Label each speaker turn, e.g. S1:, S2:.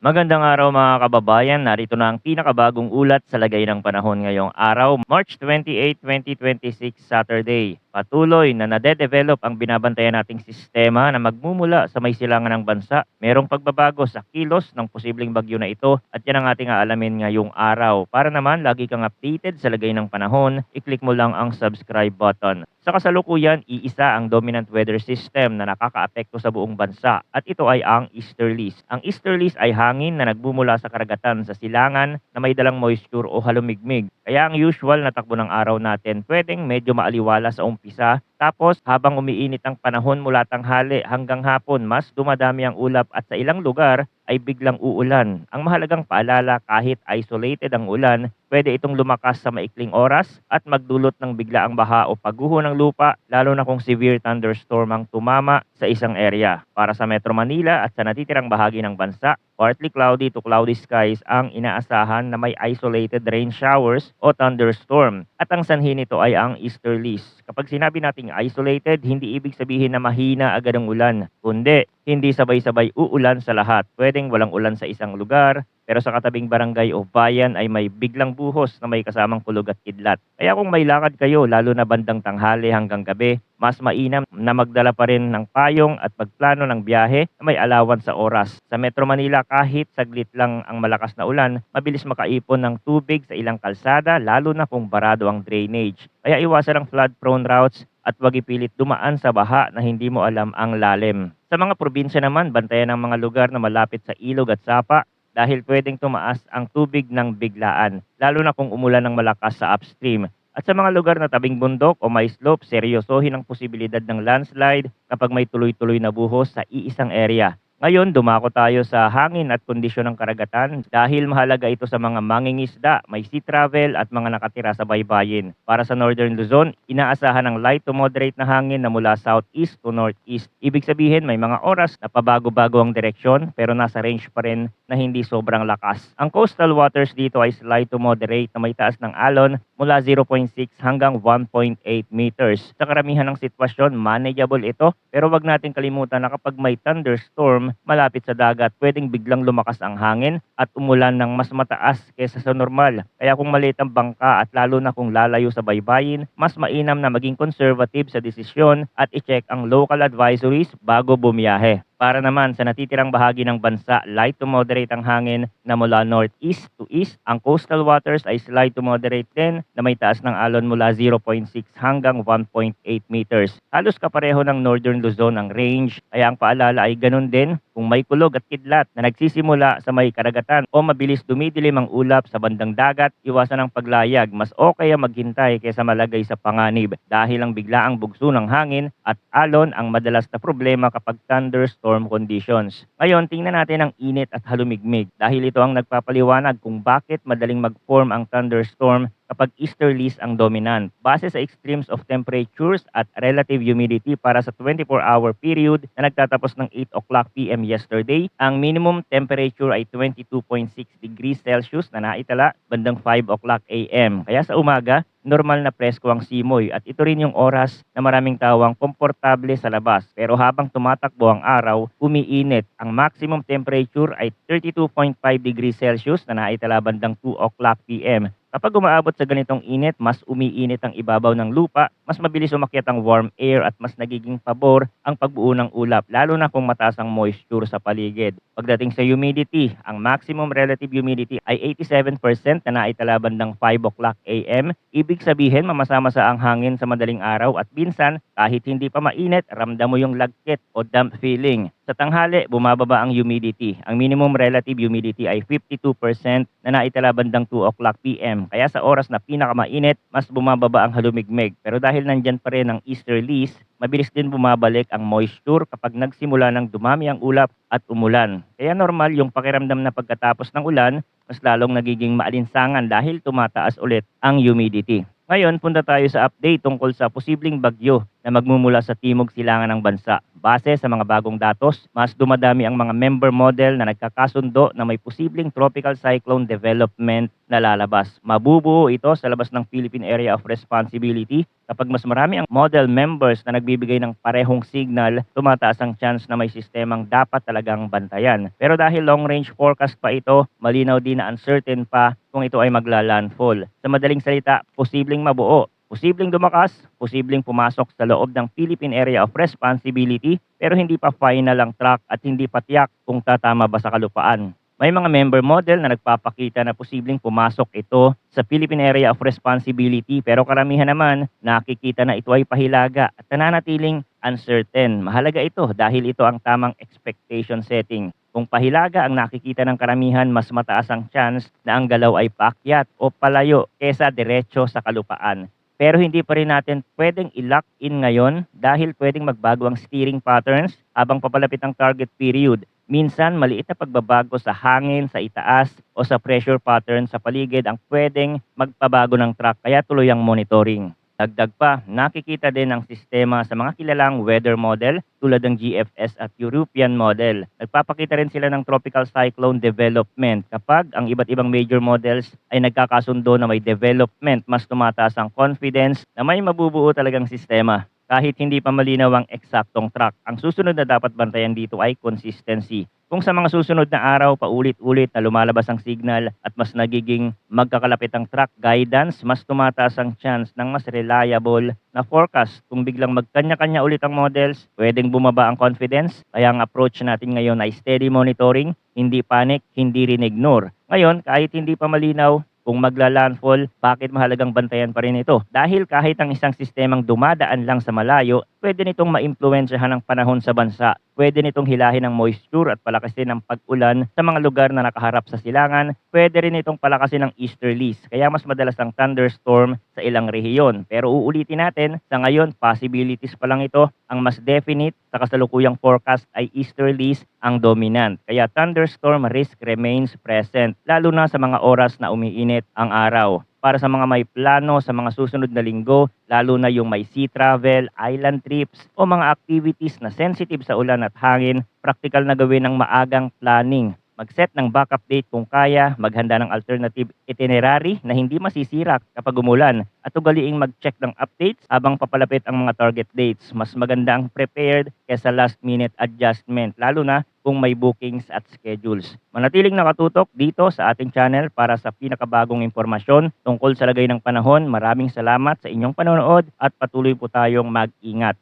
S1: Magandang araw mga kababayan, narito na ang pinakabagong ulat sa lagay ng panahon ngayong araw, March 28, 2026, Saturday. Patuloy na nade-develop ang binabantayan nating sistema na magmumula sa may silangan ng bansa. Merong pagbabago sa kilos ng posibleng bagyo na ito at yan ang ating aalamin ngayong araw. Para naman lagi kang updated sa lagay ng panahon, i-click mo lang ang subscribe button. Sa kasalukuyan, iisa ang dominant weather system na nakakaapekto sa buong bansa at ito ay ang easterlies. Ang easterlies ay hangin na nagbumula sa karagatan sa silangan na may dalang moisture o halumigmig. Kaya ang usual na takbo ng araw natin pwedeng medyo maaliwala sa umpisa, tapos habang umiinit ang panahon mula tanghali hanggang hapon, mas dumadami ang ulap at sa ilang lugar ay biglang uulan. Ang mahalagang paalala, kahit isolated ang ulan, pwede itong lumakas sa maikling oras at magdulot ng biglaang baha o pagguho ng lupa, lalo na kung severe thunderstorm ang tumama sa isang area. Para sa Metro Manila at sa natitirang bahagi ng bansa, partly cloudy to cloudy skies ang inaasahan na may isolated rain showers o thunderstorm. At ang sanhi nito ay ang easterlies. Kapag sinabi nating isolated, hindi ibig sabihin na mahina agad ang ulan, kundi hindi sabay-sabay uulan sa lahat. Pwedeng walang ulan sa isang lugar, pero sa katabing barangay o bayan ay may biglang buhos na may kasamang kulog at kidlat. Kaya kung may lakad kayo, lalo na bandang tanghali hanggang gabi, mas mainam na magdala pa rin ng payong at pagplano ng biyahe na may alawan sa oras. Sa Metro Manila, kahit saglit lang ang malakas na ulan, mabilis makaipon ng tubig sa ilang kalsada, lalo na kung barado ang drainage. Kaya iwasan ang flood-prone routes at wag ipilit dumaan sa baha na hindi mo alam ang lalim. Sa mga probinsya naman, bantayan ang mga lugar na malapit sa ilog at sapa dahil pwedeng tumaas ang tubig ng biglaan, lalo na kung umulan ng malakas sa upstream. At sa mga lugar na tabing bundok o may slope, seryosohin ang posibilidad ng landslide kapag may tuloy-tuloy na buhos sa iisang area. Ngayon, dumako tayo sa hangin at kondisyon ng karagatan dahil mahalaga ito sa mga mangingisda, may sea travel at mga nakatira sa baybayin. Para sa Northern Luzon, inaasahan ng light to moderate na hangin na mula southeast to northeast. Ibig sabihin may mga oras na pabago-bago ang direksyon pero nasa range pa rin na hindi sobrang lakas. Ang coastal waters dito ay slight to moderate na may taas ng alon mula 0.6 hanggang 1.8 meters. Sa karamihan ng sitwasyon, manageable ito pero wag natin kalimutan na kapag may thunderstorm malapit sa dagat, pwedeng biglang lumakas ang hangin at umulan ng mas mataas kaysa sa normal. Kaya kung maliit ang bangka at lalo na kung lalayo sa baybayin, mas mainam na maging conservative sa desisyon at i-check ang local advisories bago bumiyahe. Para naman sa natitirang bahagi ng bansa, light to moderate ang hangin na mula northeast to east. Ang coastal waters ay slight to moderate din na may taas ng alon mula 0.6 hanggang 1.8 meters. Halos kapareho ng Northern Luzon ang range, kaya ang paalala ay ganun din kung may kulog at kidlat na nagsisimula sa may karagatan o mabilis dumidilim ang ulap sa bandang dagat, iwasan ang paglayag. Mas okay ang maghintay kaysa malagay sa panganib dahil ang biglaang bugso ng hangin at alon ang madalas na problema kapag thunderstorm conditions. Ngayon, tingnan natin ang init at halumigmig dahil ito ang nagpapaliwanag kung bakit madaling mag-form ang thunderstorm kapag easterlies ang dominant. Base sa extremes of temperatures at relative humidity para sa 24-hour period na nagtatapos ng 8 o'clock PM yesterday, ang minimum temperature ay 22.6 degrees Celsius na naitala bandang 5 o'clock AM. Kaya sa umaga, normal na presko ang simoy at ito rin yung oras na maraming tawang komportable sa labas. Pero habang tumatakbo ang araw, umiinit. Ang maximum temperature ay 32.5 degrees Celsius na naitala bandang 2 o'clock PM. Kapag umaabot sa ganitong init, mas umiinit ang ibabaw ng lupa, mas mabilis umakyat ang warm air at mas nagiging pabor ang pagbuo ng ulap, lalo na kung mataas ang moisture sa paligid. Pagdating sa humidity, ang maximum relative humidity ay 87% na naitala bandang 5 o'clock AM. Ibig sabihin, mamasama sa ang hangin sa madaling araw at minsan, kahit hindi pa mainit, ramdam mo yung lagkit o damp feeling. Sa tanghali, bumababa ang humidity. Ang minimum relative humidity ay 52% na naitala bandang 2 o'clock PM. Kaya sa oras na pinakamainit, mas bumababa ang halumigmig. Pero dahil nandyan pa rin ang easterlies, mabilis din bumabalik ang moisture kapag nagsimula ng dumami ang ulap at umulan. Kaya normal yung pakiramdam na pagkatapos ng ulan, mas lalong nagiging maalinsangan dahil tumataas ulit ang humidity. Ngayon, punta tayo sa update tungkol sa posibleng bagyo na magmumula sa timog silangan ng bansa. Base sa mga bagong datos, mas dumadami ang mga member model na nagkakasundo na may posibleng tropical cyclone development na lalabas. Mabubuo ito sa labas ng Philippine Area of Responsibility. Kapag mas marami ang model members na nagbibigay ng parehong signal, tumataas ang chance na may sistemang dapat talagang bantayan. Pero dahil long range forecast pa ito, malinaw din na uncertain pa kung ito ay maglalandfall. Sa madaling salita, posibleng mabuo, posibleng dumakas, posibleng pumasok sa loob ng Philippine Area of Responsibility, pero hindi pa final ang track at hindi pa tiyak kung tatama ba sa kalupaan. May mga member model na nagpapakita na posibleng pumasok ito sa Philippine Area of Responsibility, pero karamihan naman nakikita na ito ay pahilaga at nananatiling uncertain. Mahalaga ito dahil ito ang tamang expectation setting. Kung pahilaga ang nakikita ng karamihan, mas mataas ang chance na ang galaw ay paakyat o palayo kesa diretso sa kalupaan. Pero hindi pa rin natin pwedeng i-lock in ngayon dahil pwedeng magbago ang steering patterns habang papalapit ang target period. Minsan, maliit na pagbabago sa hangin, sa itaas o sa pressure pattern sa paligid ang pwedeng magpabago ng track, kaya tuloy ang monitoring. Dagdag pa, nakikita din ang sistema sa mga kilalang weather model tulad ng GFS at European model. Nagpapakita rin sila ng tropical cyclone development. Kapag ang iba't ibang major models ay nagkakasundo na may development, mas tumataas ang confidence na may mabubuo talagang sistema. Kahit hindi pa malinaw ang eksaktong track, ang susunod na dapat bantayan dito ay consistency. Kung sa mga susunod na araw paulit-ulit na lumalabas ang signal at mas nagiging magkakalapit ang track guidance, mas tumataas ang chance ng mas reliable na forecast. Kung biglang magkanya-kanya ulit ang models, pwedeng bumaba ang confidence. Kaya ang approach natin ngayon ay steady monitoring, hindi panic, hindi rin ignore. Ngayon, kahit hindi pa malinaw kung maglalandfall, bakit mahalagang bantayan pa rin ito? Dahil kahit ang isang sistemang dumadaan lang sa malayo, pwede nitong maimpluwensyahan ang panahon sa bansa. Pwede nitong hilahin ang moisture at palakasin ang pag-ulan sa mga lugar na nakaharap sa silangan. Pwede rin itong palakasin ng easterlies, kaya mas madalas ang thunderstorm sa ilang rehiyon. Pero uulitin natin, sa ngayon, possibilities pa lang ito. Ang mas definite sa kasalukuyang forecast ay easterlies ang dominant. Kaya thunderstorm risk remains present, lalo na sa mga oras na umiinit ang araw. Para sa mga may plano sa mga susunod na linggo, lalo na yung may sea travel, island trips, o mga activities na sensitive sa ulan at hangin, praktikal na gawin ng maagang planning. Mag-set ng backup date kung kaya, maghanda ng alternative itinerary na hindi masisira kapag umulan, at ugaliing mag-check ng updates habang papalapit ang mga target dates. Mas maganda ang prepared kesa last minute adjustment, lalo na kung may bookings at schedules. Manatiling nakatutok dito sa ating channel para sa pinakabagong impormasyon tungkol sa lagay ng panahon. Maraming salamat sa inyong panonood at patuloy po tayong mag-ingat.